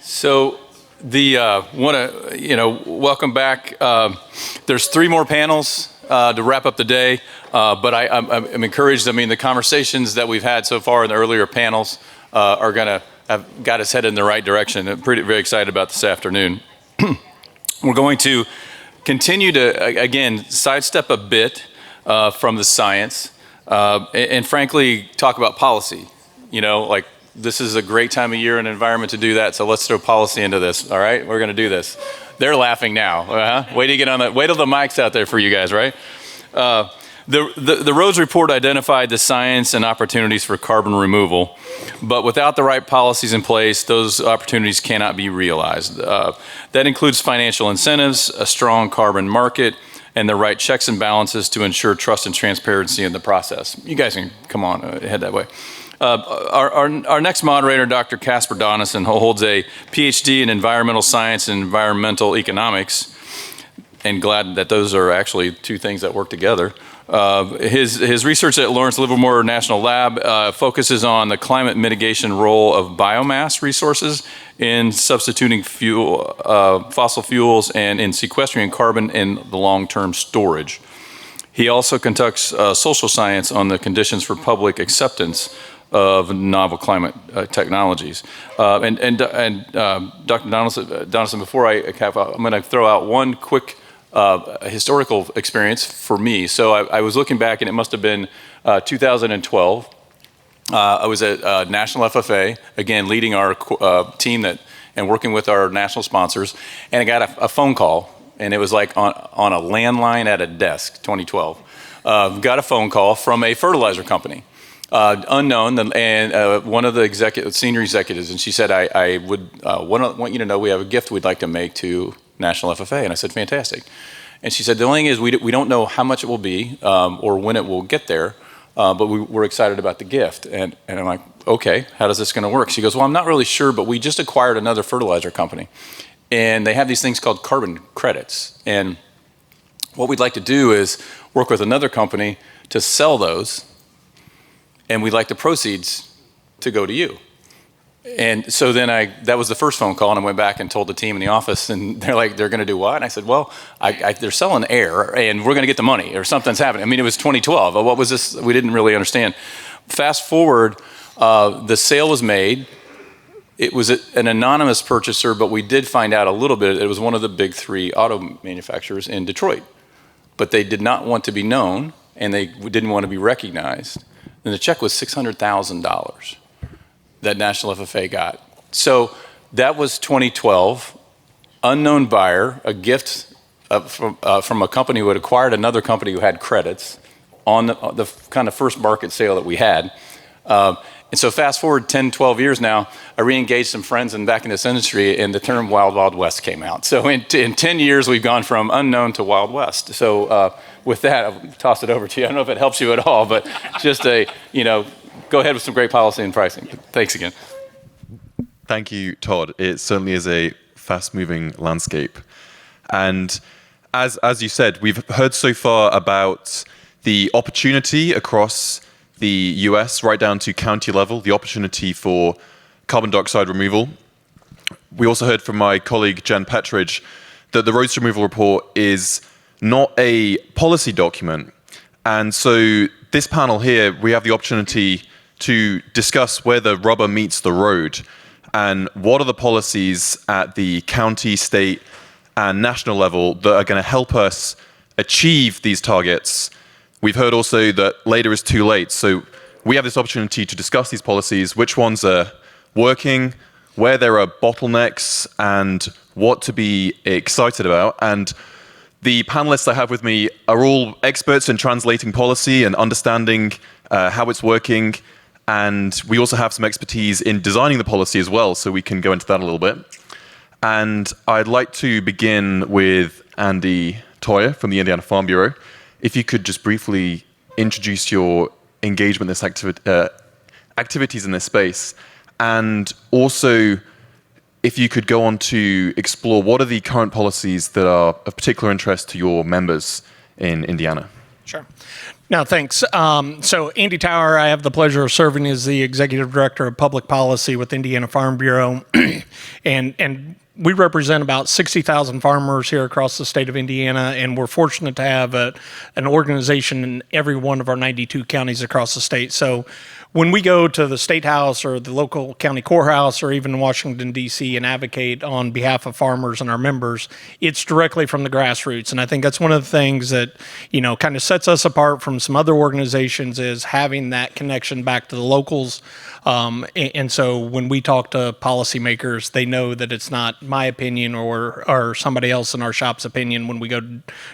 So welcome back. There's 3 more panels to wrap up the day, but I'm encouraged. I mean, the conversations that we've had so far in the earlier panels are gonna have got us headed in the right direction. I'm very excited about this afternoon. We're going to continue to, again, sidestep a bit from the science and frankly, talk about policy. Like this is a great time of year and environment to do that, so let's throw policy into this, all right? We're gonna do this. They're laughing now. Wait till the mic's out there for you guys, right? The Rhodes Report identified the science and opportunities for carbon removal, but without the right policies in place, those opportunities cannot be realized. That includes financial incentives, a strong carbon market, and the right checks and balances to ensure trust and transparency in the process. You guys can come on, head that way. Our next moderator, Dr. Casper Donison, holds a PhD in environmental science and environmental economics, and glad that those are actually 2 things that work together. His research at Lawrence Livermore National Lab focuses on the climate mitigation role of biomass resources in substituting fossil fuels and in sequestering carbon in the long-term storage. He also conducts social science on the conditions for public acceptance of novel climate technologies. And Dr. Donison, before I cap out, I'm going to throw out one quick historical experience for me. So I was looking back, and it must have been 2012. I was at National FFA, again, leading our team and working with our national sponsors, and I got a phone call, and it was like on a landline at a desk, 2012. Got a phone call from a fertilizer company. Unknown, and one of the senior executives, and she said, I would want you to know we have a gift we'd like to make to National FFA. And I said, fantastic. And she said, the only thing is we don't know how much it will be or when it will get there, but we're excited about the gift. And I'm like, okay, how is this going to work? She goes, well, I'm not really sure, but we just acquired another fertilizer company, and they have these things called carbon credits. And what we'd like to do is work with another company to sell those, and we'd like the proceeds to go to you. And so then that was the first phone call, and I went back and told the team in the office, and they're like, they're gonna do what? And I said, well, they're selling air, and we're gonna get the money, or something's happening. I mean, it was 2012, what was this? We didn't really understand. Fast forward, the sale was made. It was an anonymous purchaser, but we did find out a little bit. It was one of the big 3 auto manufacturers in Detroit, but they did not want to be known, and they didn't want to be recognized. And the check was $600,000 that National FFA got. So that was 2012, unknown buyer, a gift from a company who had acquired another company who had credits on the kind of first market sale that we had. And so fast forward 10, 12 years now, I re-engaged some friends back in this industry, and the term Wild Wild West came out. So in 10 years, we've gone from unknown to Wild West. So with that, I'll toss it over to you. I don't know if it helps you at all, but just go ahead with some great policy and pricing. Thanks again. Thank you, Todd. It certainly is a fast-moving landscape. And as you said, we've heard so far about the opportunity across the US, right down to county level, the opportunity for carbon dioxide removal. We also heard from my colleague, Jen Petridge, that the Rhodes Removal Report is not a policy document. And so this panel here, we have the opportunity to discuss where the rubber meets the road and what are the policies at the county, state, and national level that are going to help us achieve these targets. We've heard also that later is too late. So we have this opportunity to discuss these policies, which ones are working, where there are bottlenecks, and what to be excited about. And the panelists I have with me are all experts in translating policy and understanding how it's working. And we also have some expertise in designing the policy as well, so we can go into that a little bit. And I'd like to begin with Andy Toyer from the Indiana Farm Bureau. If you could just briefly introduce your engagement in this activities in this space, and also if you could go on to explore what are the current policies that are of particular interest to your members in Indiana. Sure. No, thanks. So Andy Tower, I have the pleasure of serving as the Executive Director of Public Policy with Indiana Farm Bureau. and we represent about 60,000 farmers here across the state of Indiana, and we're fortunate to have an organization in every one of our 92 counties across the state. So when we go to the state house or the local county courthouse or even Washington, D.C. and advocate on behalf of farmers and our members, it's directly from the grassroots. And I think that's one of the things that, kind of sets us apart from some other organizations is having that connection back to the locals. And so when we talk to policymakers, they know that it's not my opinion or somebody else in our shop's opinion when we go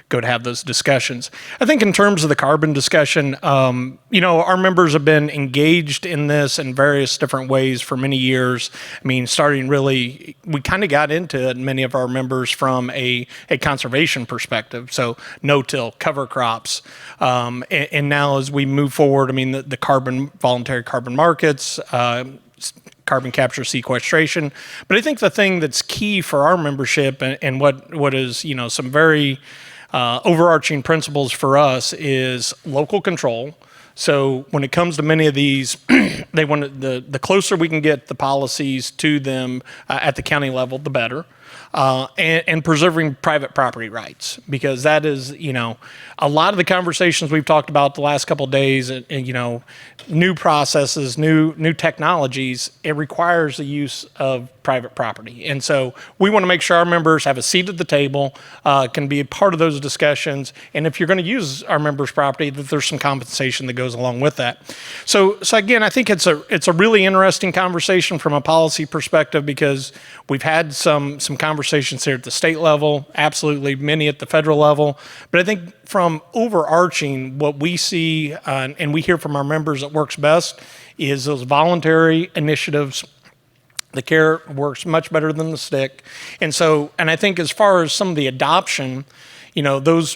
to have those discussions. I think in terms of the carbon discussion, our members have been engaged in this in various different ways for many years. I mean, we kind of got into it, many of our members, from a conservation perspective. So no-till, cover crops. And now as we move forward, I mean, the voluntary carbon markets, carbon capture sequestration. But I think the thing that's key for our membership and what is, some very overarching principles for us is local control. So when it comes to many of these, they want the closer we can get the policies to them at the county level, the better. And preserving private property rights, because that is, a lot of the conversations we've talked about the last couple of days, and new processes, new technologies, it requires the use of private property. And so we want to make sure our members have a seat at the table, can be a part of those discussions. And if you're going to use our members' property, that there's some compensation that goes along with that. So again, I think it's a really interesting conversation from a policy perspective, because we've had some conversations here at the state level, absolutely many at the federal level. But I think from overarching, what we see and we hear from our members that works best is those voluntary initiatives. The carrot works much better than the stick. And I think as far as some of the adoption, those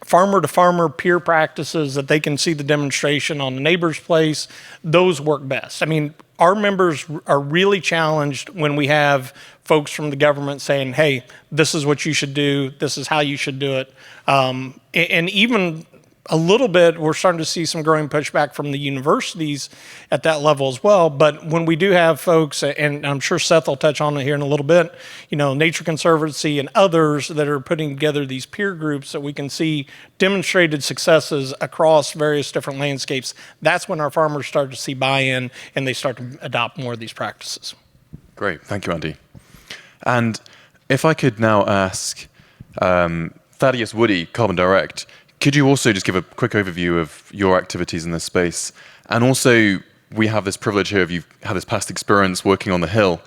farmer to farmer peer practices that they can see the demonstration on the neighbor's place, those work best. I mean, our members are really challenged when we have folks from the government saying, hey, this is what you should do, this is how you should do it. And even a little bit, we're starting to see some growing pushback from the universities at that level as well. But when we do have folks, and I'm sure Seth will touch on it here in a little bit, Nature Conservancy and others that are putting together these peer groups that we can see demonstrated successes across various different landscapes, that's when our farmers start to see buy-in and they start to adopt more of these practices. Great, thank you, Andy. And if I could now ask Thaddeus Woody, Carbon Direct, could you also just give a quick overview of your activities in this space? And also, we have this privilege here of you've had this past experience working on the Hill.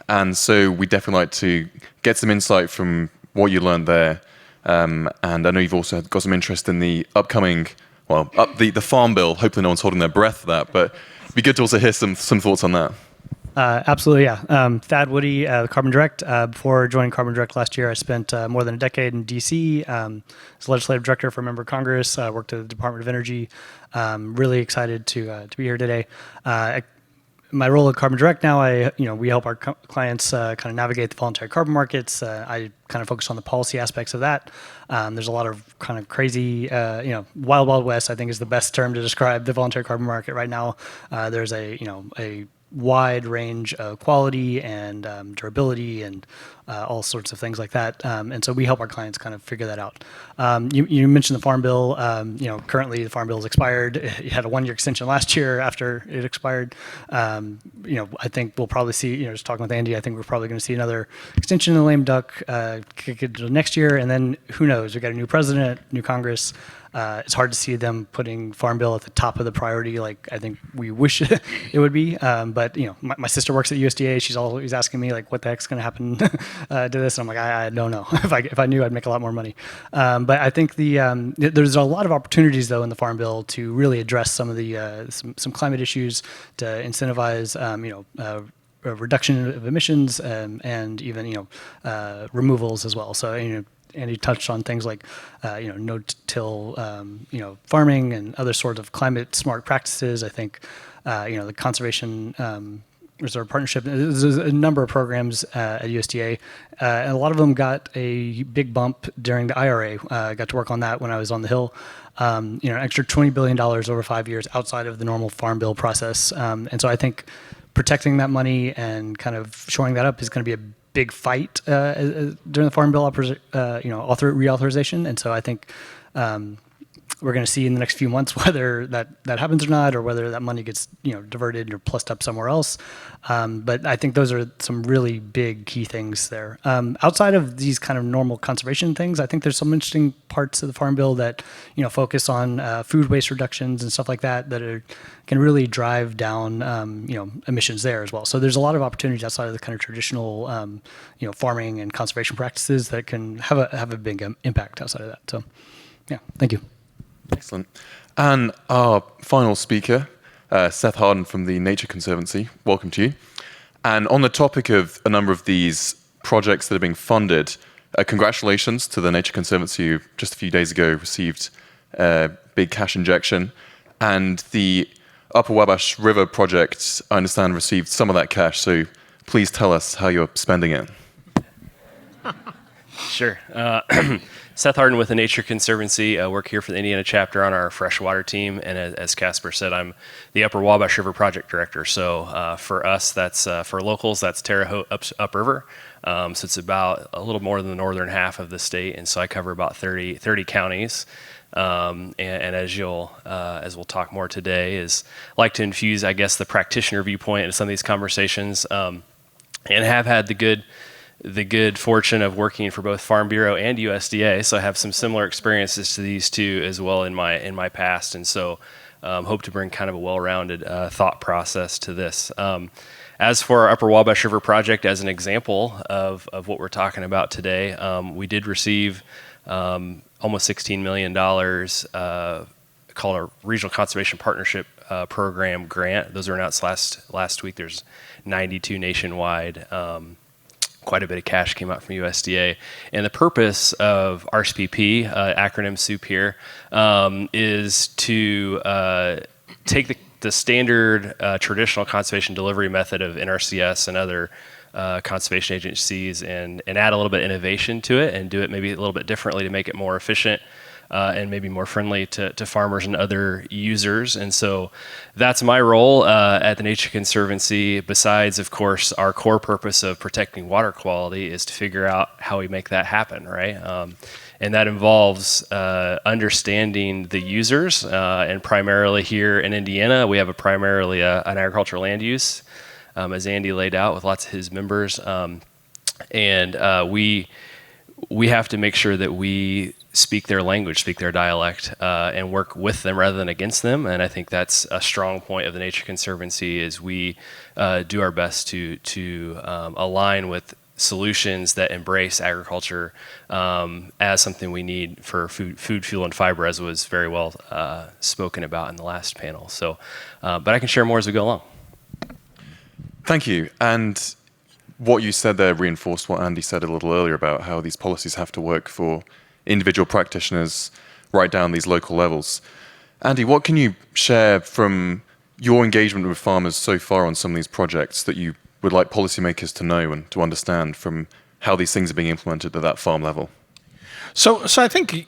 And so we definitely like to get some insight from what you learned there. And I know you've also got some interest in the upcoming, the Farm Bill. Hopefully no one's holding their breath for that, but it'd be good to also hear some thoughts on that. Absolutely, yeah. Thad Woody, Carbon Direct. Before joining Carbon Direct last year, I spent more than a decade in D.C. As legislative director for a member of Congress. Worked at the Department of Energy. Really excited to be here today. My role at Carbon Direct now, we help our clients kind of navigate the voluntary carbon markets. I kind of focus on the policy aspects of that. There's a lot of kind of crazy, wild west, I think is the best term to describe the voluntary carbon market right now. There's a wide range of quality and durability and all sorts of things like that. And so we help our clients kind of figure that out. You mentioned the Farm Bill. Currently the Farm Bill is expired. It had a 1-year extension last year after it expired. I think we'll probably see, just talking with Andy, I think we're probably going to see another extension in the lame duck kick it to next year. And then who knows? We've got a new president, new Congress. It's hard to see them putting Farm Bill at the top of the priority like I think we wish it would be. But my sister works at USDA. She's always asking me like, what the heck's going to happen to this? And I'm like, I don't know. If I knew, I'd make a lot more money. But I think there's a lot of opportunities though in the Farm Bill to really address some of the some climate issues, to incentivize a reduction of emissions and even removals as well. So Andy touched on things like, no-till, farming and other sorts of climate-smart practices. I think, the conservation there's our partnership. There's a number of programs at USDA, and a lot of them got a big bump during the IRA. I got to work on that when I was on the Hill. An extra $20 billion over 5 years outside of the normal farm bill process. And so I think protecting that money and kind of shoring that up is going to be a big fight during the farm bill reauthorization. And so I think we're going to see in the next few months whether that happens or not, or whether that money gets diverted or plussed up somewhere else. But I think those are some really big key things there. Outside of these kind of normal conservation things, I think there's some interesting parts of the Farm Bill that focus on food waste reductions and stuff like that can really drive down emissions there as well. So there's a lot of opportunities outside of the kind of traditional farming and conservation practices that can have a big impact outside of that. So yeah, thank you. Excellent. And our final speaker, Seth Harden from the Nature Conservancy. Welcome to you. And on the topic of a number of these projects that are being funded, congratulations to the Nature Conservancy, who just a few days ago received a big cash injection. And the Upper Wabash River project, I understand, received some of that cash. So please tell us how you're spending it. Sure. Seth Harden with the Nature Conservancy. I work here for the Indiana chapter on our freshwater team. And as Casper said, I'm the Upper Wabash River Project Director. So for us, that's for locals, that's Terre Haute upriver. So it's about a little more than the northern half of the state. And so I cover about 30 counties. And as we'll talk more today, is like to infuse, I guess, the practitioner viewpoint into some of these conversations, and have had the good fortune of working for both Farm Bureau and USDA, so I have some similar experiences to these two as well in my past, and so hope to bring kind of a well-rounded thought process to this. As for our Upper Wabash River project, as an example of what we're talking about today, we did receive almost $16 million called a Regional Conservation Partnership Program grant. Those were announced last week. There's 92 nationwide. Quite a bit of cash came out from USDA. And the purpose of RCPP, acronym soup here, is to take the standard traditional conservation delivery method of NRCS and other conservation agencies and add a little bit of innovation to it and do it maybe a little bit differently to make it more efficient and maybe more friendly to farmers and other users. And so that's my role at the Nature Conservancy. Besides, of course, our core purpose of protecting water quality is to figure out how we make that happen, right? And that involves understanding the users. And primarily here in Indiana, we have primarily an agricultural land use, as Andy laid out with lots of his members. And we have to make sure that we speak their language, speak their dialect, and work with them rather than against them. And I think that's a strong point of the Nature Conservancy is we do our best to align with solutions that embrace agriculture as something we need for food, fuel, and fiber, as was very well spoken about in the last panel. So, but I can share more as we go along. Thank you. And what you said there reinforced what Andy said a little earlier about how these policies have to work for individual practitioners right down these local levels. Andy, what can you share from your engagement with farmers so far on some of these projects that you would like policymakers to know and to understand from how these things are being implemented at that farm level? So I think,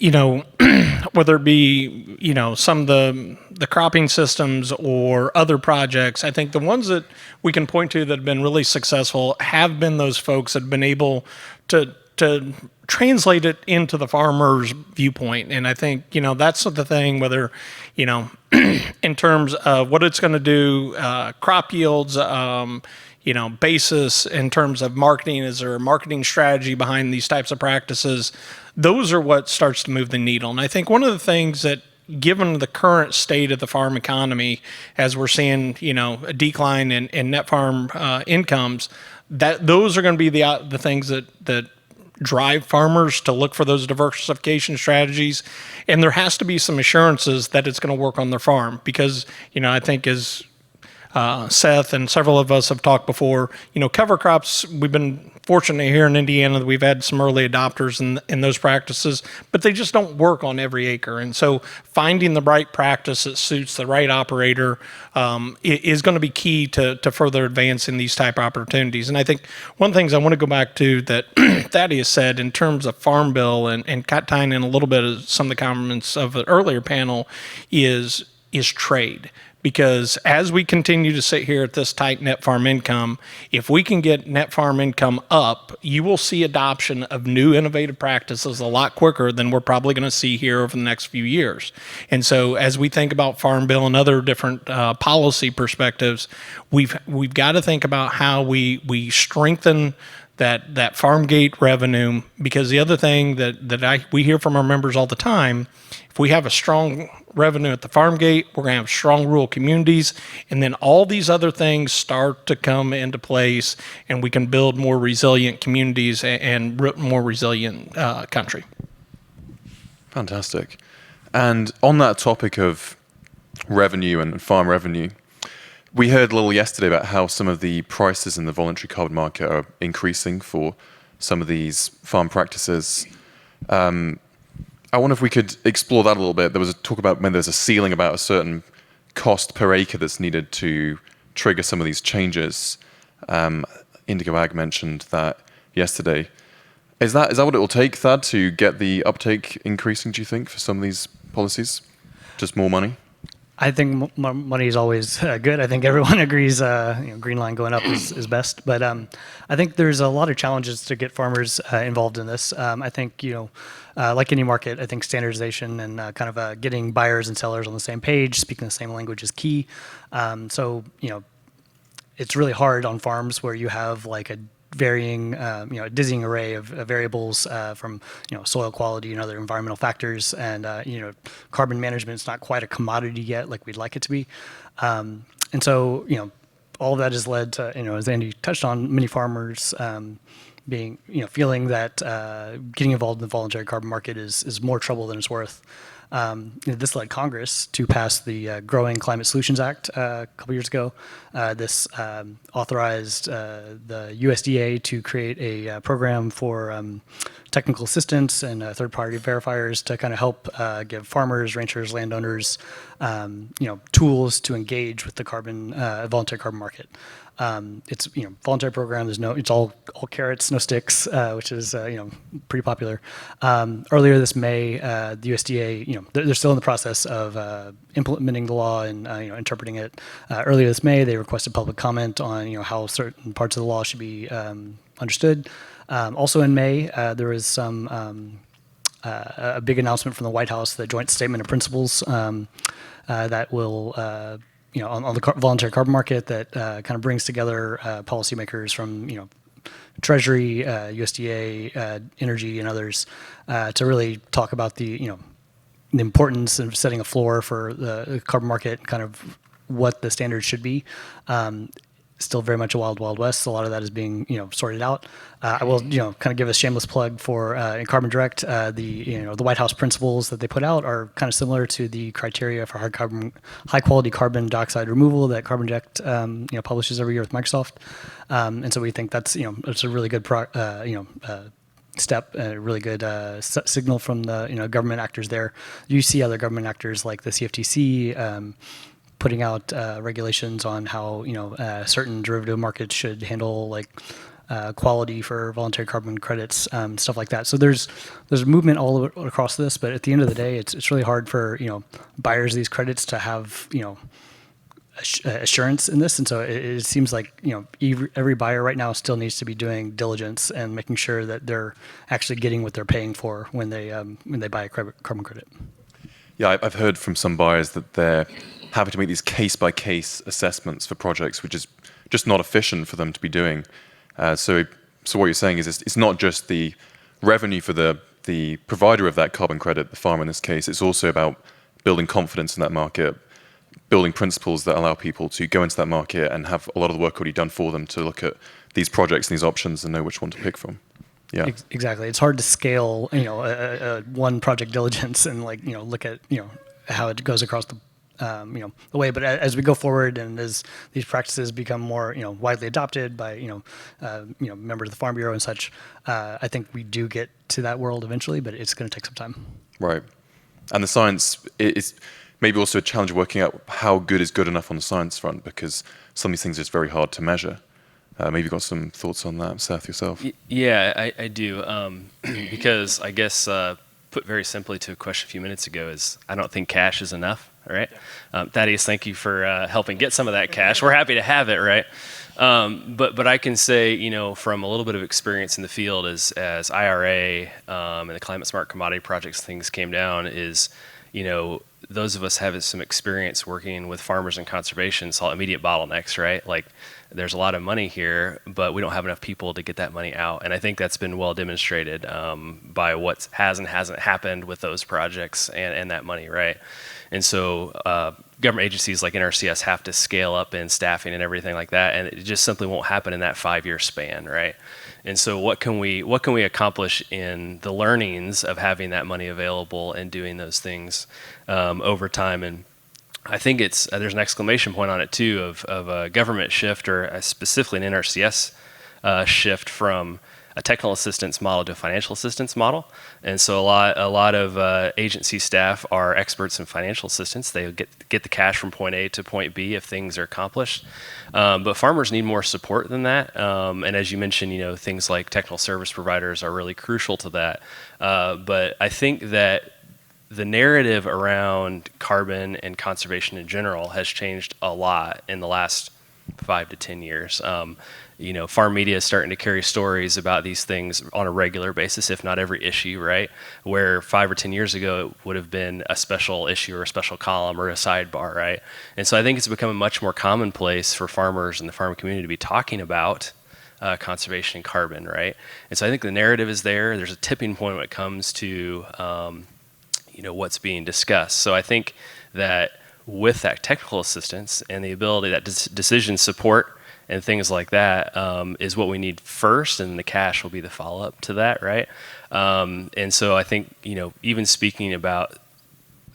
whether it be, some of the cropping systems or other projects, I think the ones that we can point to that have been really successful have been those folks that have been able to translate it into the farmer's viewpoint. And I think, that's the thing, whether, in terms of what it's going to do, crop yields, basis in terms of marketing, is there a marketing strategy behind these types of practices? Those are what starts to move the needle. And I think one of the things that, given the current state of the farm economy, as we're seeing, a decline in net farm incomes, that those are going to be the things that drive farmers to look for those diversification strategies. And there has to be some assurances that it's going to work on their farm, because, I think as Seth and several of us have talked before, cover crops, we've been fortunate here in Indiana that we've had some early adopters in those practices, but they just don't work on every acre. And so finding the right practice that suits the right operator is going to be key to further advancing these type of opportunities. And I think one of the things I want to go back to that Thaddeus said in terms of Farm Bill and tying in a little bit of some of the comments of the earlier panel is trade. Because as we continue to sit here at this tight net farm income, if we can get net farm income up, you will see adoption of new innovative practices a lot quicker than we're probably going to see here over the next few years. And so as we think about Farm Bill and other different policy perspectives, we've got to think about how we strengthen that farm gate revenue, because the other thing that we hear from our members all the time, if we have a strong revenue at the farm gate, we're going to have strong rural communities, and then all these other things start to come into place, and we can build more resilient communities and more resilient country. Fantastic. And on that topic of revenue and farm revenue, we heard a little yesterday about how some of the prices in the voluntary carbon market are increasing for some of these farm practices. I wonder if we could explore that a little bit. There was a talk about when there's a ceiling about a certain cost per acre that's needed to trigger some of these changes. Indigo Ag mentioned that yesterday. Is that what it will take, Thad, to get the uptake increasing, do you think, for some of these policies? Just more money? I think money is always good. I think everyone agrees, green line going up is best. But I think there's a lot of challenges to get farmers involved in this. I think, like any market, I think standardization and kind of getting buyers and sellers on the same page, speaking the same language is key. So, it's really hard on farms where you have like a varying, a dizzying array of variables from, soil quality and other environmental factors. And, carbon management is not quite a commodity yet like we'd like it to be. And so, all of that has led to, as Andy touched on, many farmers being, feeling that getting involved in the voluntary carbon market is more trouble than it's worth. This led Congress to pass the Growing Climate Solutions Act a couple years ago. This authorized the USDA to create a program for technical assistance and third-party verifiers to kind of help give farmers, ranchers, landowners, tools to engage with the voluntary carbon market. It's voluntary program. It's all carrots, no sticks, which is pretty popular. Earlier this May, the USDA, they're still in the process of implementing the law and interpreting it. Earlier this May, they requested public comment on how certain parts of the law should be understood. Also in May, there was some a big announcement from the White House, the Joint Statement of Principles that will. On the voluntary carbon market that kind of brings together policymakers from, Treasury, USDA, Energy, and others to really talk about the importance of setting a floor for the carbon market, kind of what the standards should be. Still very much a wild, wild west. A lot of that is being, sorted out. I will, kind of give a shameless plug for in Carbon Direct. The White House principles that they put out are kind of similar to the criteria for high quality carbon dioxide removal that Carbon Direct, publishes every year with Microsoft. And so we think that's, it's a really good step, a really good signal from the government actors there. You see other government actors like the CFTC. Putting out regulations on how certain derivative markets should handle like quality for voluntary carbon credits, stuff like that. So there's a movement all across this, but at the end of the day, it's really hard for buyers of these credits to have assurance in this, and so it seems like every buyer right now still needs to be doing diligence and making sure that they're actually getting what they're paying for when they buy a carbon credit. Yeah, I've heard from some buyers that they're happy to make these case-by-case assessments for projects, which is just not efficient for them to be doing. So what you're saying is it's not just the revenue for the provider of that carbon credit, the farmer in this case. It's also about building confidence in that market, building principles that allow people to go into that market and have a lot of the work already done for them to look at these projects and these options and know which one to pick from. Yeah, exactly. It's hard to scale, one project diligence and look at how it goes across the the way. But as we go forward and as these practices become more widely adopted by members of the Farm Bureau and such, I think we do get to that world eventually, but it's going to take some time. Right. And the science is maybe also a challenge of working out how good is good enough on the science front, because some of these things are just very hard to measure. Maybe you've got some thoughts on that, Seth, yourself? Yeah, I do. Because I guess, put very simply to a question a few minutes ago, is I don't think cash is enough, right? Thaddeus, thank you for helping get some of that cash. We're happy to have it, right? But I can say, from a little bit of experience in the field as IRA and the climate smart commodity projects things came down, is, those of us have some experience working with farmers and conservation saw immediate bottlenecks, right? Like there's a lot of money here, but we don't have enough people to get that money out. And I think that's been well demonstrated by what has and hasn't happened with those projects and that money, right? And so government agencies like NRCS have to scale up in staffing and everything like that, and it just simply won't happen in that 5-year span, right? And so what can we accomplish in the learnings of having that money available and doing those things over time? And I think there's an exclamation point on it too of a government shift, or specifically an NRCS shift from a technical assistance model to a financial assistance model. And so a lot of agency staff are experts in financial assistance. They get the cash from point A to point B if things are accomplished. But farmers need more support than that. And as you mentioned, things like technical service providers are really crucial to that. But I think that the narrative around carbon and conservation in general has changed a lot in the last 5 to 10 years. Farm media is starting to carry stories about these things on a regular basis, if not every issue, right? Where 5 or 10 years ago it would have been a special issue or a special column or a sidebar, right? And so I think it's becoming much more commonplace for farmers and the farm community to be talking about conservation and carbon, right? And so I think the narrative is there. There's a tipping point when it comes to what's being discussed. So I think that with that technical assistance and the ability, that decision support and things like that is what we need first, and the cash will be the follow-up to that, right? And so I think, even speaking about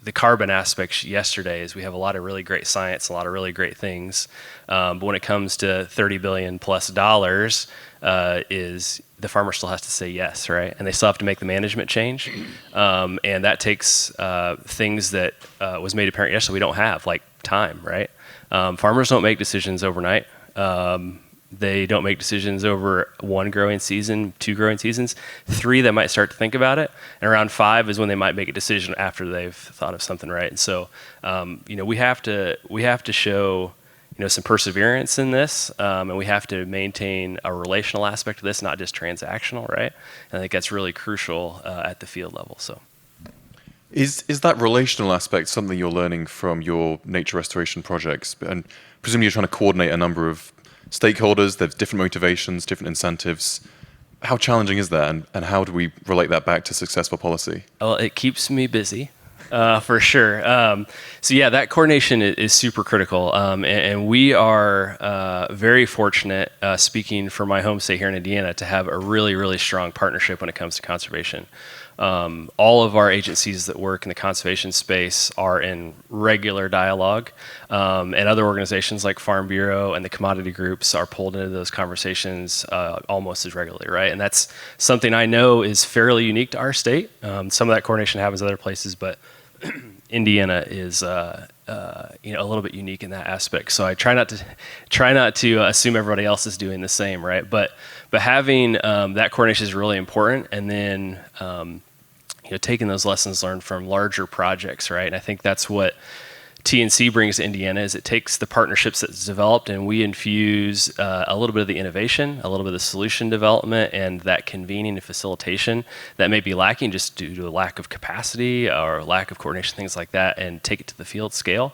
the carbon aspects yesterday, is we have a lot of really great science, a lot of really great things, but when it comes to $30 billion plus dollars, is the farmer still has to say yes, right? And they still have to make the management change, and that takes things that was made apparent yesterday we don't have, like time, right? Farmers don't make decisions overnight. They don't make decisions over 1 growing season, 2 growing seasons. 3, they might start to think about it, and around 5 is when they might make a decision after they've thought of something, right? And so, we have to show some perseverance in this, and we have to maintain a relational aspect of this, not just transactional, right? And I think that's really crucial at the field level. So, is that relational aspect something you're learning from your nature restoration projects? And presumably you're trying to coordinate a number of stakeholders. There's different motivations, different incentives. How challenging is that, and how do we relate that back to successful policy? Well, it keeps me busy. For sure. So yeah, that coordination is super critical. And we are very fortunate, speaking for my home state here in Indiana, to have a really, really strong partnership when it comes to conservation. All of our agencies that work in the conservation space are in regular dialogue, and other organizations like Farm Bureau and the commodity groups are pulled into those conversations almost as regularly, right? And that's something I know is fairly unique to our state. Some of that coordination happens other places, but Indiana is a little bit unique in that aspect. So I try not to assume everybody else is doing the same, right? But having that coordination is really important, and then taking those lessons learned from larger projects, right? And I think that's what TNC brings to Indiana, is it takes the partnerships that's developed and we infuse a little bit of the innovation, a little bit of the solution development, and that convening and facilitation that may be lacking just due to a lack of capacity or lack of coordination, things like that, and take it to the field scale.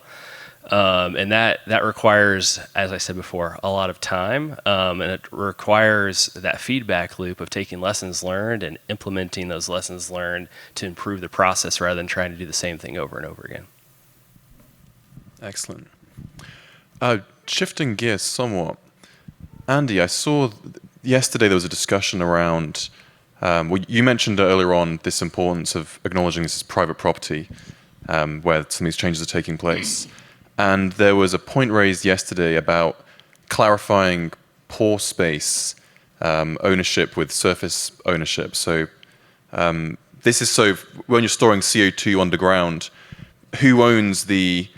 And that requires, as I said before, a lot of time, and it requires that feedback loop of taking lessons learned and implementing those lessons learned to improve the process rather than trying to do the same thing over and over again. Excellent. Shifting gears somewhat, Andy, I saw yesterday there was a discussion around, you mentioned earlier on this importance of acknowledging this as private property. where some of these changes are taking place. And there was a point raised yesterday about clarifying pore space ownership with surface ownership. So this is so when you're storing CO2 underground, who owns the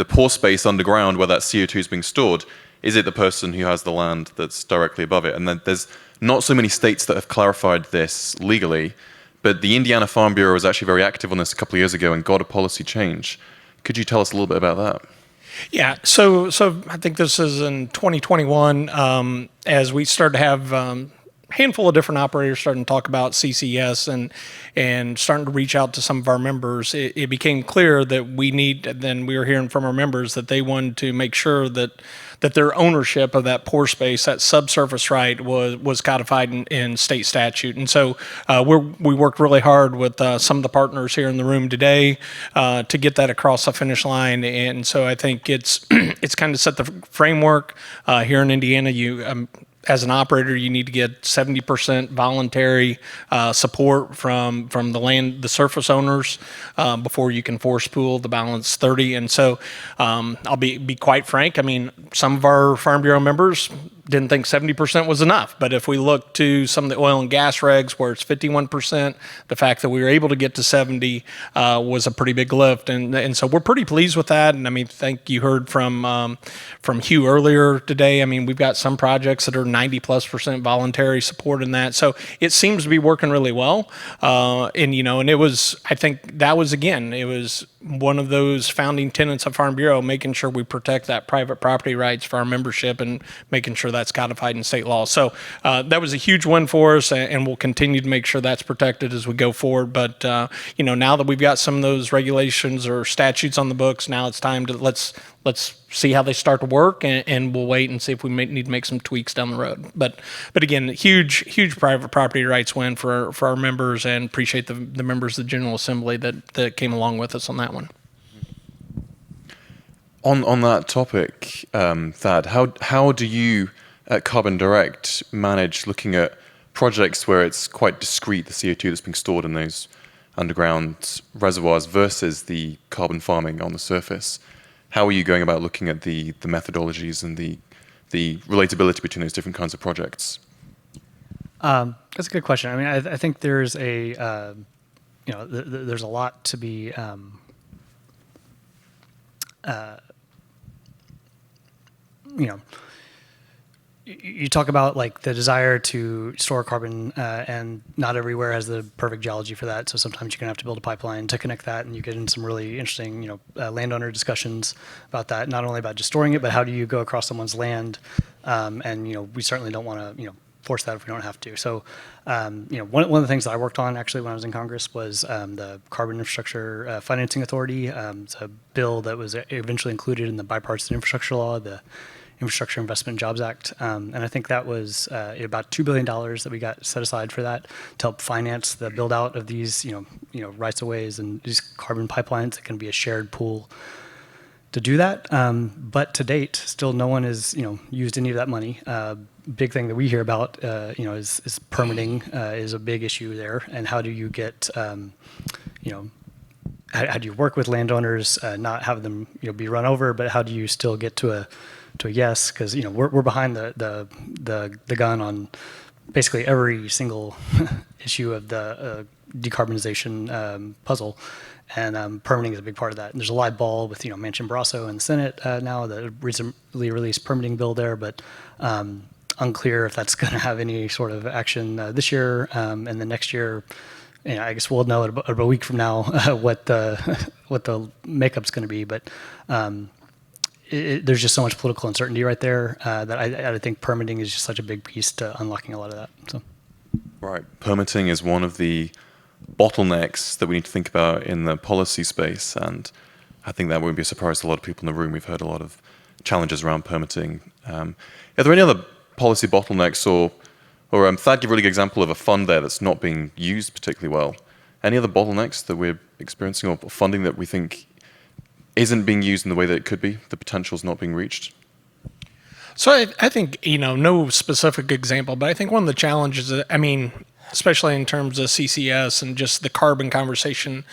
pore space underground where that CO2 is being stored? Is it the person who has the land that's directly above it? And then there's not so many states that have clarified this legally, but the Indiana Farm Bureau was actually very active on this a couple of years ago and got a policy change. Could you tell us a little bit about that? Yeah, so I think this is in 2021 as we started to have handful of different operators starting to talk about CCS and starting to reach out to some of our members. It became clear that then we were hearing from our members that they wanted to make sure that their ownership of that pore space, that subsurface right, was codified in state statute. And so we worked really hard with some of the partners here in the room today to get that across the finish line. And so I think it's kind of set the framework here in Indiana. As an operator, you need to get 70% voluntary support from the surface owners before you can force pool the balance 30. And so I'll be quite frank. I mean, some of our Farm Bureau members didn't think 70% was enough. But if we look to some of the oil and gas regs where it's 51%, the fact that we were able to get to 70 was a pretty big lift. And so we're pretty pleased with that. And I mean, I think you heard from Hugh earlier today. I mean, we've got some projects that are 90+% voluntary support in that. So it seems to be working really well. And it was, I think that was, again, it was one of those founding tenets of Farm Bureau, making sure we protect that private property rights for our membership and making sure that's codified in state law. So that was a huge win for us, and we'll continue to make sure that's protected as we go forward. But, now that we've got some of those regulations or statutes on the books, now it's time to let's see how they start to work, and we'll wait and see if we need to make some tweaks down the road. But again, huge private property rights win for our members, and appreciate the members of the General Assembly that came along with us on that one. On that topic, Thad, how do you at Carbon Direct manage looking at projects where it's quite discrete, the CO2 that's being stored in those underground reservoirs versus the carbon farming on the surface? How are you going about looking at the methodologies and the relatability between those different kinds of projects? That's a good question. I mean, I think there's there's a lot to be you talk about like the desire to store carbon, and not everywhere has the perfect geology for that. So sometimes you're gonna have to build a pipeline to connect that, and you get in some really interesting, landowner discussions about that. Not only about just storing it, but how do you go across someone's land? And we certainly don't want to, force that if we don't have to. So, one of the things that I worked on actually when I was in Congress was the Carbon Infrastructure Financing Authority. It's a bill that was eventually included in the bipartisan infrastructure law, the Infrastructure Investment and Jobs Act. And I think that was about $2 billion that we got set aside for that to help finance the build out of these, rights of ways and these carbon pipelines. It can be a shared pool to do that. But to date, still no one has, used any of that money. Big thing that we hear about, is permitting is a big issue there. And how do you get, how do you work with landowners, not have them, be run over, but how do you still get to a yes? Because, we're behind the gun on basically every single issue of the decarbonization puzzle. And permitting is a big part of that. And there's a live ball with, Manchin Barrasso in the Senate now, the recently released permitting bill there, but unclear if that's going to have any sort of action this year. And then next year, I guess we'll know about a week from now what the makeup's going to be. But there's just so much political uncertainty right there that I think permitting is just such a big piece to unlocking a lot of that. So, right, permitting is one of the bottlenecks that we need to think about in the policy space, and I think that won't be a surprise to a lot of people in the room. We've heard a lot of challenges around permitting. Are there any other policy bottlenecks, or Thad gave a really good example of a fund there that's not being used particularly well? Any other bottlenecks that we're experiencing, or funding that we think isn't being used in the way that it could be, the potential's not being reached? So I think, no specific example, but I think one of the challenges, especially in terms of CCS and just the carbon conversation,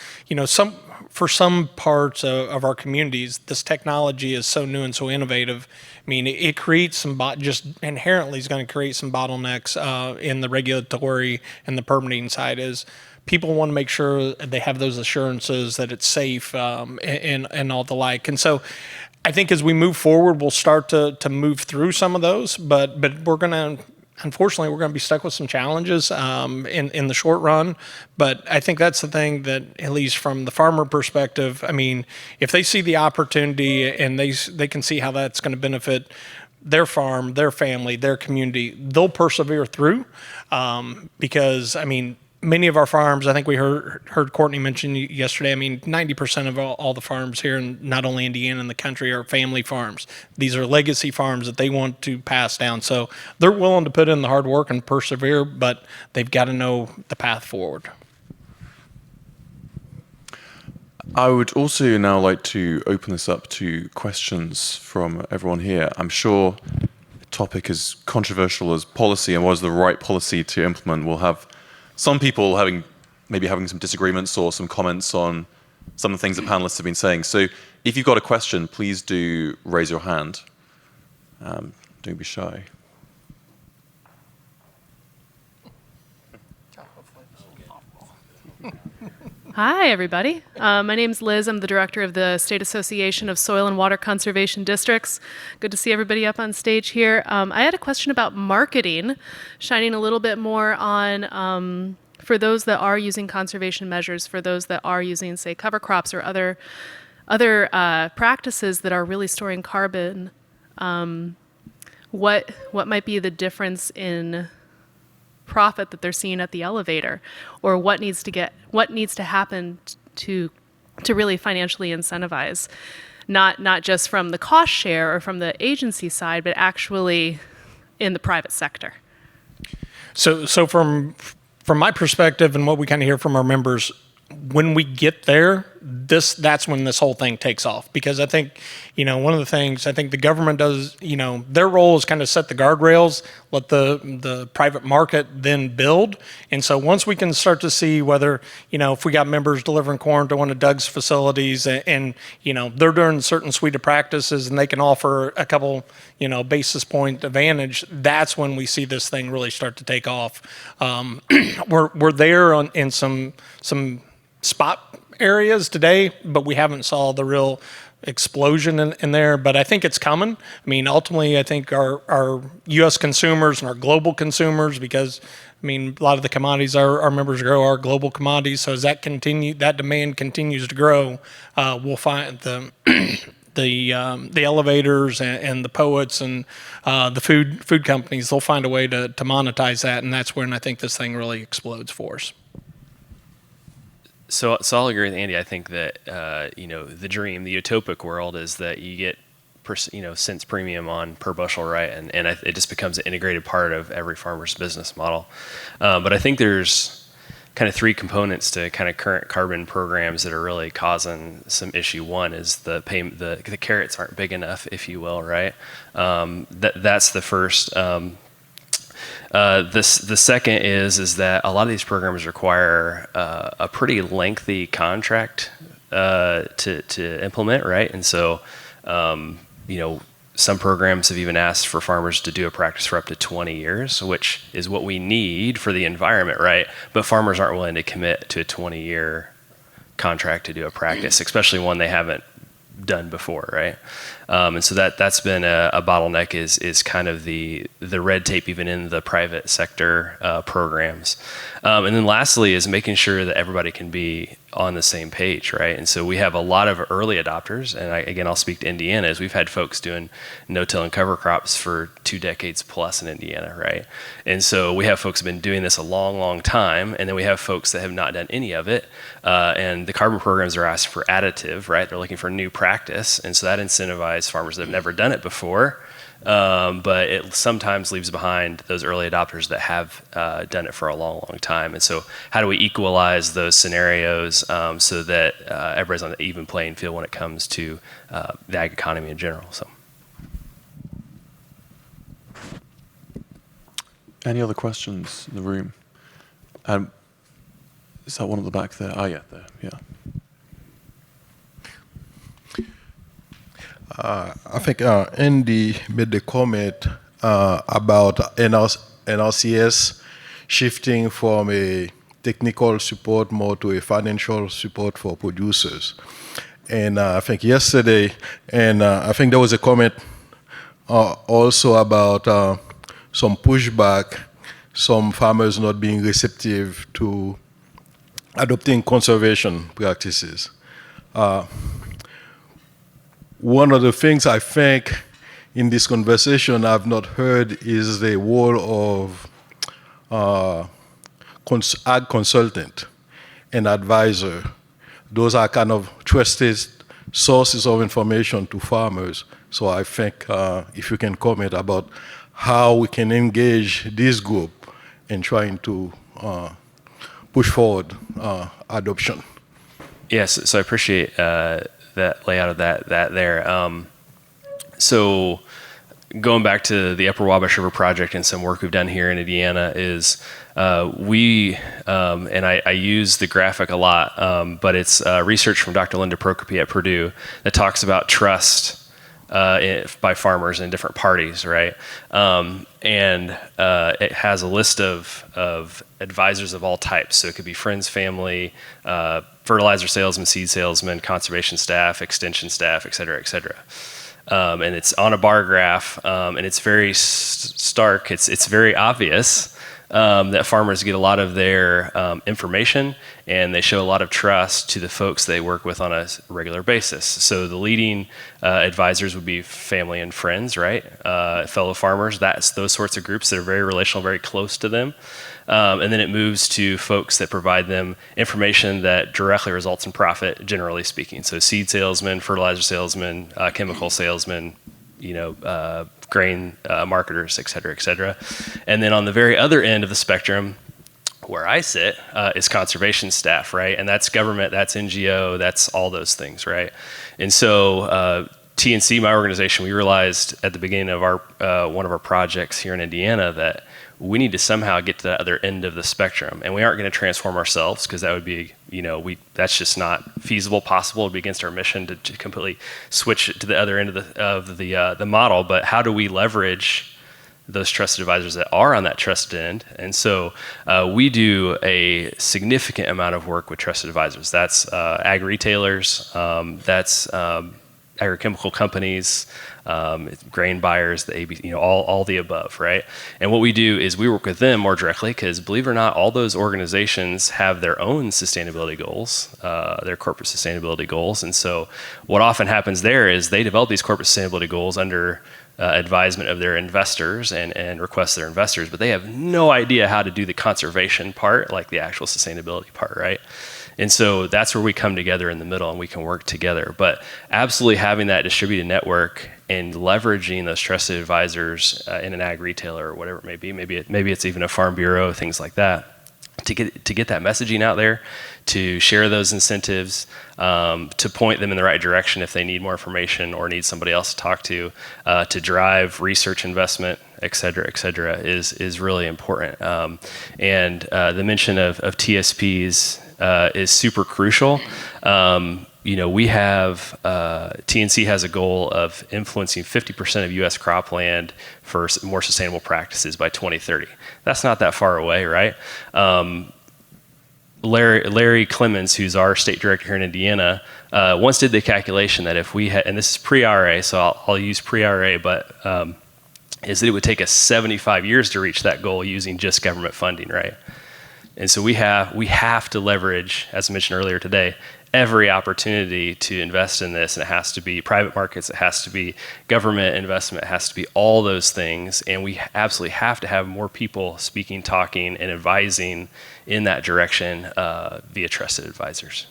for some parts of our communities, this technology is so new and so innovative. I mean, it creates some, just inherently is going to create some bottlenecks in the regulatory and the permitting side. Is people want to make sure they have those assurances that it's safe and all the like. And so I think as we move forward, we'll start to move through some of those, but we're going to, unfortunately, we're going to be stuck with some challenges in the short run. But I think that's the thing that, at least from the farmer perspective, I mean, if they see the opportunity and they can see how that's going to benefit their farm, their family, their community, they'll persevere through. Because, I mean, many of our farms, I think we heard Courtney mention yesterday, I mean, 90% of all the farms here in not only Indiana and the country are family farms. These are legacy farms that they want to pass down. So they're willing to put in the hard work and persevere, but they've got to know the path forward. I would also now like to open this up to questions from everyone here. I'm sure the topic is controversial as policy and what is the right policy to implement. We'll have some people having some disagreements or some comments on some of the things the panelists have been saying. So if you've got a question, please do raise your hand. Don't be shy. Hi, everybody. My name's Liz. I'm the director of the State Association of Soil and Water Conservation Districts. Good to see everybody up on stage here. I had a question about marketing, shining a little bit more on, for those that are using conservation measures, for those that are using, say, cover crops or other practices that are really storing carbon. What might be the difference in profit that they're seeing at the elevator, or what needs to happen to really financially incentivize, not just from the cost share or from the agency side, but actually in the private sector. So from my perspective and what we kind of hear from our members, when we get there, that's when this whole thing takes off. Because I think, one of the things I think the government does, their role is kind of set the guardrails, let the private market then build. And so once we can start to see whether, if we got members delivering corn to one of Doug's facilities and they're doing a certain suite of practices and they can offer a couple, basis point advantage, that's when we see this thing really start to take off. We're there in some spot areas today, but we haven't saw the real explosion in there, but I think it's coming. I mean, ultimately, I think our U.S. consumers and our global consumers, because, I mean, a lot of the commodities our members grow are global commodities, so as that demand continues to grow, we'll find the elevators and the poets and the food companies, they'll find a way to monetize that, and that's when I think this thing really explodes for us. So I'll agree with Andy. I think that the dream, the utopic world, is that you get cents premium on per bushel, right? And it just becomes an integrated part of every farmer's business model. But I think there's kind of three components to kind of current carbon programs that are really causing some issue. One is the carrots aren't big enough, if you will, right? That's the first. The second is that a lot of these programs require a pretty lengthy contract to implement, right? And so, some programs have even asked for farmers to do a practice for up to 20 years, which is what we need for the environment, right? But farmers aren't willing to commit to a 20-year contract to do a practice, especially one they haven't done before, right? And so that's been a bottleneck is kind of the red tape even in the private sector programs. And then lastly is making sure that everybody can be on the same page, right? And so we have a lot of early adopters, and I'll speak to Indiana, as we've had folks doing no-till and cover crops for 2 decades plus in Indiana, right? And so we have folks who have been doing this a long, long time, and then we have folks that have not done any of it, and the carbon programs are asking for additive, right? They're looking for new practice, and so that incentivizes farmers that have never done it before, but it sometimes leaves behind those early adopters that have done it for a long, long time. And so how do we equalize those scenarios so that everybody's on the even playing field when it comes to the ag economy in general? So, any other questions in the room? Is that one at the back there? Oh, yeah, there, yeah. I think Andy made the comment about NRCS shifting from a technical support more to a financial support for producers. And I think yesterday, and I think there was a comment also about some pushback, some farmers not being receptive to adopting conservation practices. One of the things I think in this conversation I've not heard is the role of ag consultant and advisor. Those are kind of trusted sources of information to farmers. So I think if you can comment about how we can engage this group in trying to push forward adoption. Yes, so I appreciate that layout of that there. So going back to the Upper Wabash River project and some work we've done here in Indiana is we, and I use the graphic a lot, but it's research from Dr. Linda Prokopi at Purdue that talks about trust by farmers in different parties, right? And it has a list of advisors of all types. So it could be friends, family, fertilizer salesmen, seed salesmen, conservation staff, extension staff, et cetera, et cetera. And it's on a bar graph, and it's very stark. It's very obvious that farmers get a lot of their information, and they show a lot of trust to the folks they work with on a regular basis. So the leading advisors would be family and friends, right? Fellow farmers. That's those sorts of groups that are very relational, very close to them. And then it moves to folks that provide them information that directly results in profit, generally speaking. So seed salesmen, fertilizer salesmen, chemical salesmen, grain marketers, et cetera, et cetera. And then on the very other end of the spectrum, where I sit, is conservation staff, right? And that's government, that's NGO, that's all those things, right? And so TNC, my organization, we realized at the beginning of our one of our projects here in Indiana that we need to somehow get to the other end of the spectrum, and we aren't going to transform ourselves because that would be, that's just not feasible, possible. It would be against our mission to completely switch to the other end of the model. But how do we leverage those trusted advisors that are on that trusted end? And so we do a significant amount of work with trusted advisors. That's ag retailers, that's agrochemical companies, grain buyers, the AB, all the above, right? And what we do is we work with them more directly because, believe it or not, all those organizations have their own sustainability goals, their corporate sustainability goals. And so what often happens there is they develop these corporate sustainability goals under advisement of their investors and request their investors, but they have no idea how to do the conservation part, like the actual sustainability part, right? And so that's where we come together in the middle and we can work together. But absolutely having that distributed network and leveraging those trusted advisors in an ag retailer or whatever it may be, maybe it's even a farm bureau, things like that, to get that messaging out there, to share those incentives, to point them in the right direction if they need more information or need somebody else to talk to drive research investment, et cetera, is really important. And the mention of TSPs is super crucial. We have, TNC has a goal of influencing 50% of U.S. cropland for more sustainable practices by 2030. That's not that far away, right? Larry Clemens, who's our state director here in Indiana, once did the calculation that if we had, and this is pre-RA, so I'll use pre-RA, but is that it would take us 75 years to reach that goal using just government funding, right? And so we have to leverage, as I mentioned earlier today, every opportunity to invest in this, and it has to be private markets, it has to be government investment, it has to be all those things, and we absolutely have to have more people speaking, talking, and advising in that direction via trusted advisors.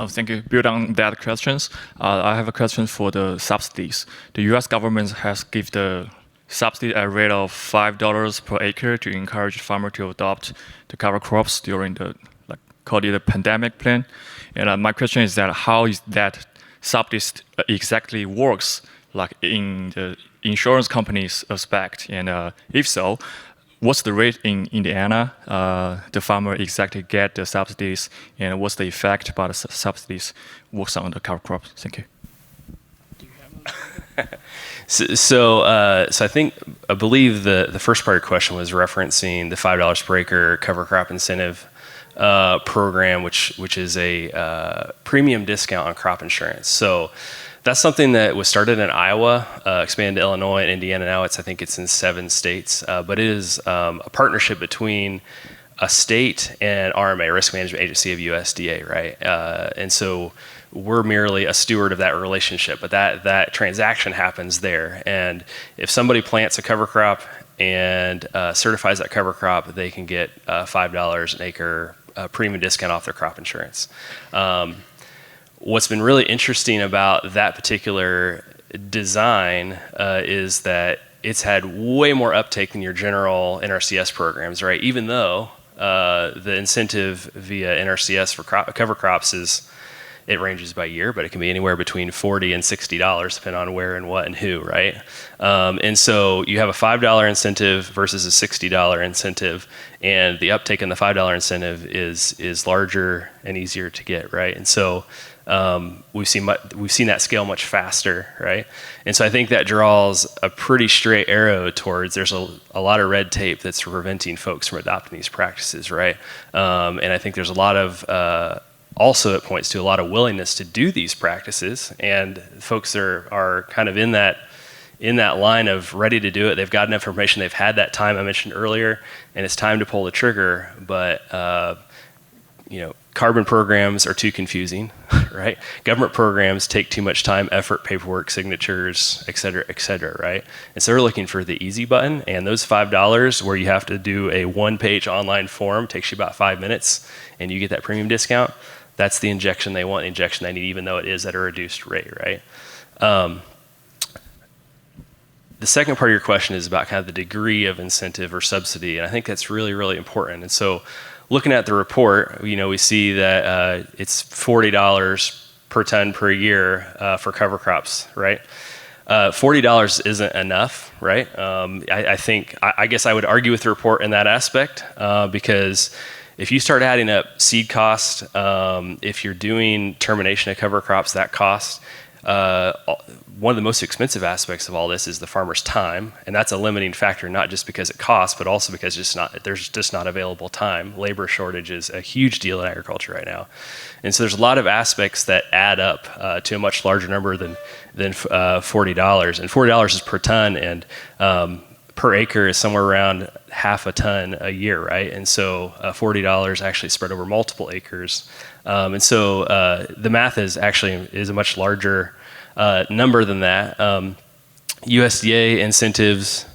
Thank you. Build on that questions. I have a question for the subsidies. The U.S. government has given the subsidy at a rate of $5 per acre to encourage farmers to adopt the cover crops during the called it the pandemic plan. And my question is that how is that subsidy exactly works, like in the insurance companies expect? And if so, what's the rate in Indiana the farmer exactly get the subsidies, and what's the effect about the subsidies works on the cover crops? Thank you. So I believe the first part of your question was referencing the $5 per acre cover crop incentive program, which is a premium discount on crop insurance. So that's something that was started in Iowa, expanded to Illinois and Indiana. Now I think it's in 7 states, but it is a partnership between a state and RMA, Risk Management Agency of USDA, right? And so we're merely a steward of that relationship, but that transaction happens there. And if somebody plants a cover crop and certifies that cover crop, they can get $5 an acre premium discount off their crop insurance. What's been really interesting about that particular design is that it's had way more uptake than your general NRCS programs, right? Even though the incentive via NRCS for cover crops it ranges by year, but it can be anywhere between $40 and $60 depending on where and what and who, right? And so you have a $5 incentive versus a $60 incentive, and the uptake in the $5 incentive is larger and easier to get, right? And so we've seen that scale much faster, right? And so I think that draws a pretty straight arrow towards there's a lot of red tape that's preventing folks from adopting these practices, right? And I think there's a lot of also, it points to a lot of willingness to do these practices, and folks are kind of in that line of ready to do it. They've got enough information. They've had that time I mentioned earlier, and it's time to pull the trigger. But carbon programs are too confusing, right? Government programs take too much time, effort, paperwork, signatures, et cetera, right? And so they're looking for the easy button, and those $5 where you have to do a 1-page online form takes you about 5 minutes, and you get that premium discount. That's the injection they want, the injection they need, even though it is at a reduced rate, right? The second part of your question is about kind of the degree of incentive or subsidy, and I think that's really, really important. And so looking at the report, we see that it's $40 per ton per year for cover crops, right? $40 isn't enough, right? I guess I would argue with the report in that aspect because if you start adding up seed cost, if you're doing termination of cover crops, that cost, one of the most expensive aspects of all this is the farmer's time, and that's a limiting factor, not just because it costs, but also because there's just not available time. Labor shortage is a huge deal in agriculture right now. And so there's a lot of aspects that add up to a much larger number than $40. And $40 is per ton, and per acre is somewhere around half a ton a year, right? And so $40 actually spread over multiple acres. And so the math is a much larger number than that. USDA incentives,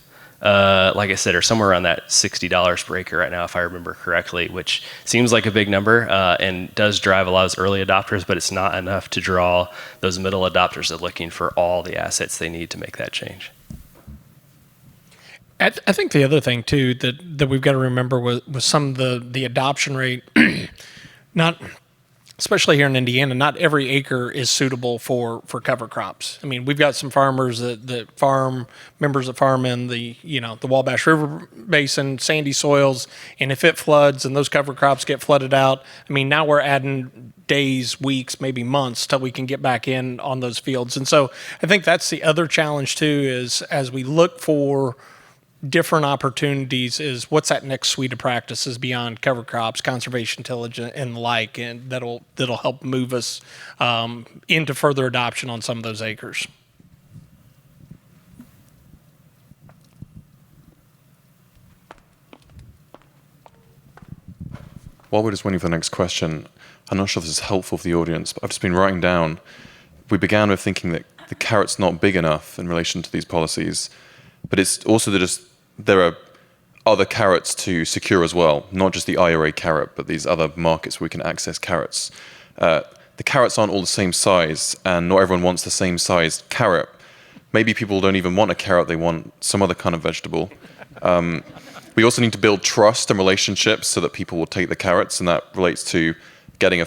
like I said, are somewhere around that $60 per acre right now, if I remember correctly, which seems like a big number and does drive a lot of those early adopters, but it's not enough to draw those middle adopters that are looking for all the assets they need to make that change. I think the other thing too that we've got to remember was some of the adoption rate. Not, especially here in Indiana, not every acre is suitable for cover crops. I mean, we've got some farmers that farm, members that farm in the Wabash River Basin, sandy soils, and if it floods and those cover crops get flooded out, I mean, now we're adding days, weeks, maybe months till we can get back in on those fields. And so I think that's the other challenge too, is as we look for different opportunities, is what's that next suite of practices beyond cover crops, conservation tillage, and the like, and that'll help move us into further adoption on some of those acres. While we're just waiting for the next question, I'm not sure if this is helpful for the audience, but I've just been writing down, we began with thinking that the carrot's not big enough in relation to these policies, but it's also that there are other carrots to secure as well, not just the IRA carrot, but these other markets where we can access carrots. The carrots aren't all the same size, and not everyone wants the same size carrot. Maybe people don't even want a carrot, they want some other kind of vegetable. We also need to build trust and relationships so that people will take the carrots, and that relates to getting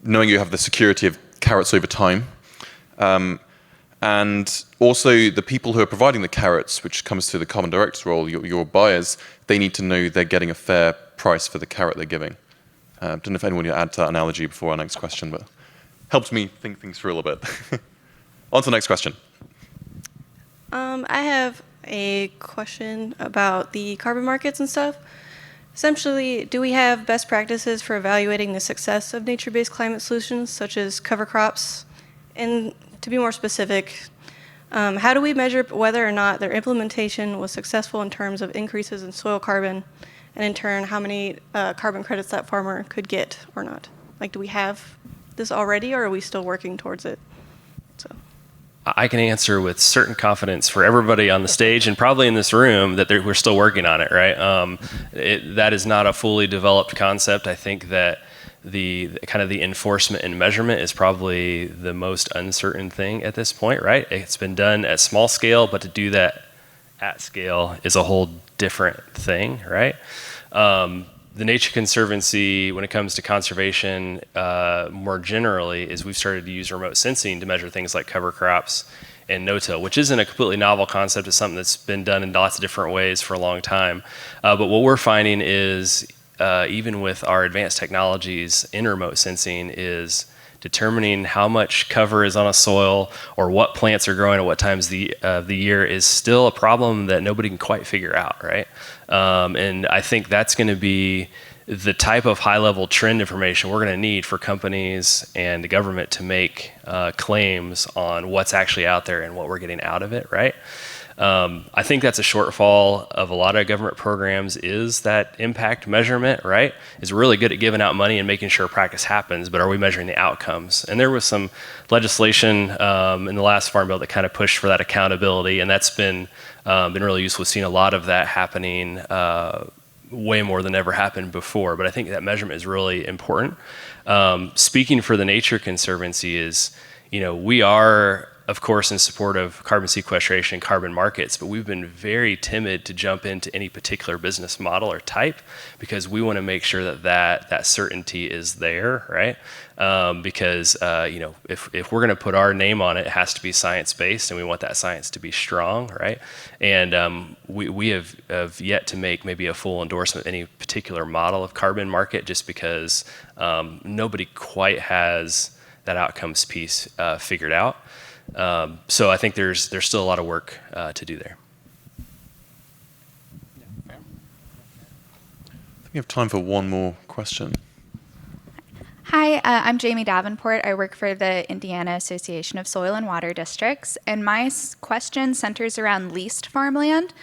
knowing you have the security of carrots over time. And also the people who are providing the carrots, which comes to the carbon director's role, your buyers, they need to know they're getting a fair price for the carrot they're giving. Don't know if anyone would add to that analogy before our next question, but helps me think things through a little bit. On to the next question. I have a question about the carbon markets and stuff. Essentially, do we have best practices for evaluating the success of nature-based climate solutions, such as cover crops? And to be more specific, how do we measure whether or not their implementation was successful in terms of increases in soil carbon, and in turn, how many carbon credits that farmer could get or not? Like, do we have this already, or are we still working towards it? So. I can answer with certain confidence for everybody on the stage and probably in this room that we're still working on it, right? That is not a fully developed concept. I think that the kind of the enforcement and measurement is probably the most uncertain thing at this point, right? It's been done at small scale, but to do that at scale is a whole different thing, right? The Nature Conservancy, when it comes to conservation more generally, is we've started to use remote sensing to measure things like cover crops and no-till, which isn't a completely novel concept. It's something that's been done in lots of different ways for a long time. But what we're finding is, even with our advanced technologies in remote sensing, is determining how much cover is on a soil or what plants are growing at what times of the year is still a problem that nobody can quite figure out, right? And I think that's going to be the type of high-level trend information we're going to need for companies and the government to make claims on what's actually out there and what we're getting out of it, right? I think that's a shortfall of a lot of government programs, is that impact measurement, right? Is really good at giving out money and making sure practice happens, but are we measuring the outcomes? And there was some legislation in the last Farm Bill that kind of pushed for that accountability, and that's been really useful. We've seen a lot of that happening way more than ever happened before, but I think that measurement is really important. Speaking for the Nature Conservancy is, we are, of course, in support of carbon sequestration, carbon markets, but we've been very timid to jump into any particular business model or type because we want to make sure that certainty is there, right? Because if we're going to put our name on it, it has to be science-based, and we want that science to be strong, right? And we have yet to make maybe a full endorsement of any particular model of carbon market, just because nobody quite has that outcomes piece figured out. So I think there's still a lot of work to do there. I think we have time for one more question. Hi, I'm Jamie Davenport. I work for the Indiana Association of Soil and Water Districts, and my question centers around leased farmland.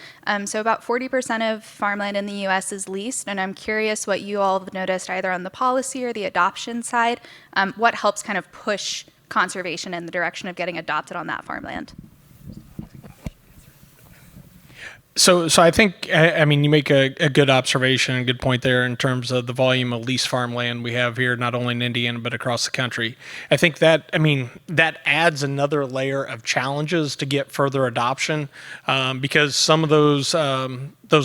So about 40% of farmland in the U.S. is leased, and I'm curious what you all have noticed either on the policy or the adoption side. What helps kind of push conservation in the direction of getting adopted on that farmland? So I think, I mean, you make a good observation, a good point there in terms of the volume of leased farmland we have here, not only in Indiana, but across the country. I think that adds another layer of challenges to get further adoption, because some of those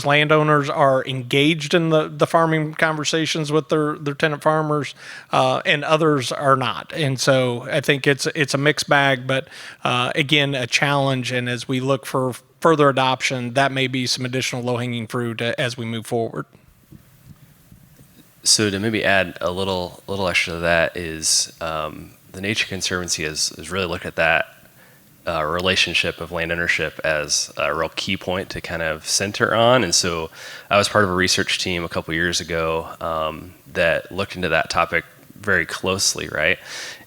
landowners are engaged in the farming conversations with their tenant farmers, and others are not. And so I think it's a mixed bag, but again, a challenge. And as we look for further adoption, that may be some additional low-hanging fruit as we move forward. So to maybe add a little extra to that is the Nature Conservancy has really looked at that relationship of land ownership as a real key point to kind of center on. And so I was part of a research team a couple years ago that looked into that topic very closely, right?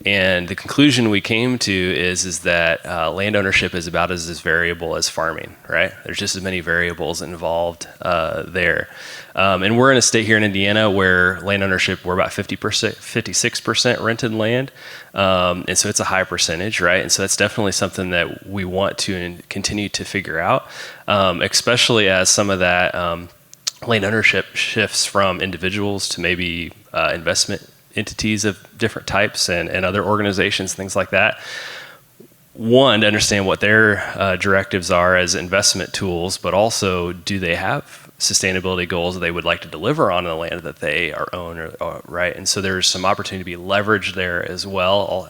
And the conclusion we came to is that land ownership is about as variable as farming, right? There's just as many variables involved there. And we're in a state here in Indiana where land ownership, we're about 56% rented land. And so it's a high percentage, right? And so that's definitely something that we want to continue to figure out, especially as some of that land ownership shifts from individuals to maybe investment entities of different types and other organizations, things like that. One, to understand what their directives are as investment tools, but also, do they have sustainability goals that they would like to deliver on the land that they are own, right? And so there's some opportunity to be leveraged there as well.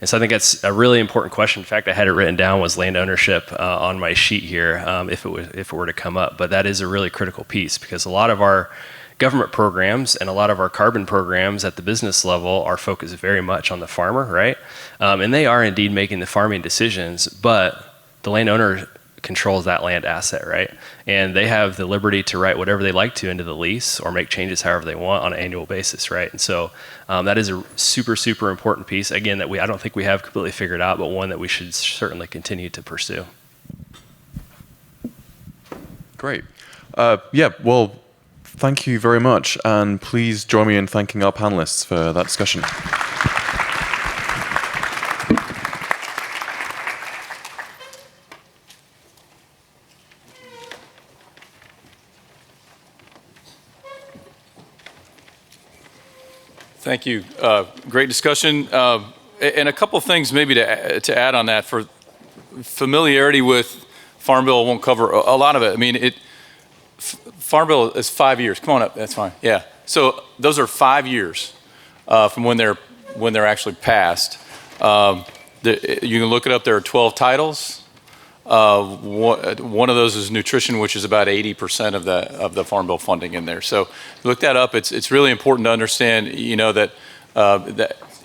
And so I think that's a really important question. In fact, I had it written down was land ownership on my sheet here if it were to come up. But that is a really critical piece because a lot of our government programs and a lot of our carbon programs at the business level are focused very much on the farmer, right? And they are indeed making the farming decisions, but the landowner controls that land asset, right? And they have the liberty to write whatever they like to into the lease or make changes however they want on an annual basis, right? And so that is a super, super important piece, again, that I don't think we have completely figured out, but one that we should certainly continue to pursue. Great. Yeah, well, thank you very much. And please join me in thanking our panelists for that discussion. Thank you. Great discussion. And a couple things maybe to add on that. For familiarity with Farm Bill, I won't cover a lot of it. I mean, Farm Bill is 5 years. Come on up. That's fine. Yeah. So those are 5 years from when they're actually passed. You can look it up. There are 12 titles. One of those is nutrition, which is about 80% of the Farm Bill funding in there. So look that up. It's really important to understand, that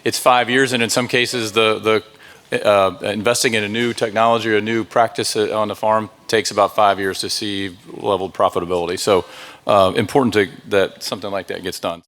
it's 5 years, and in some cases, the investing in a new technology or a new practice on the farm takes about 5 years to see leveled profitability. So important that something like that gets done.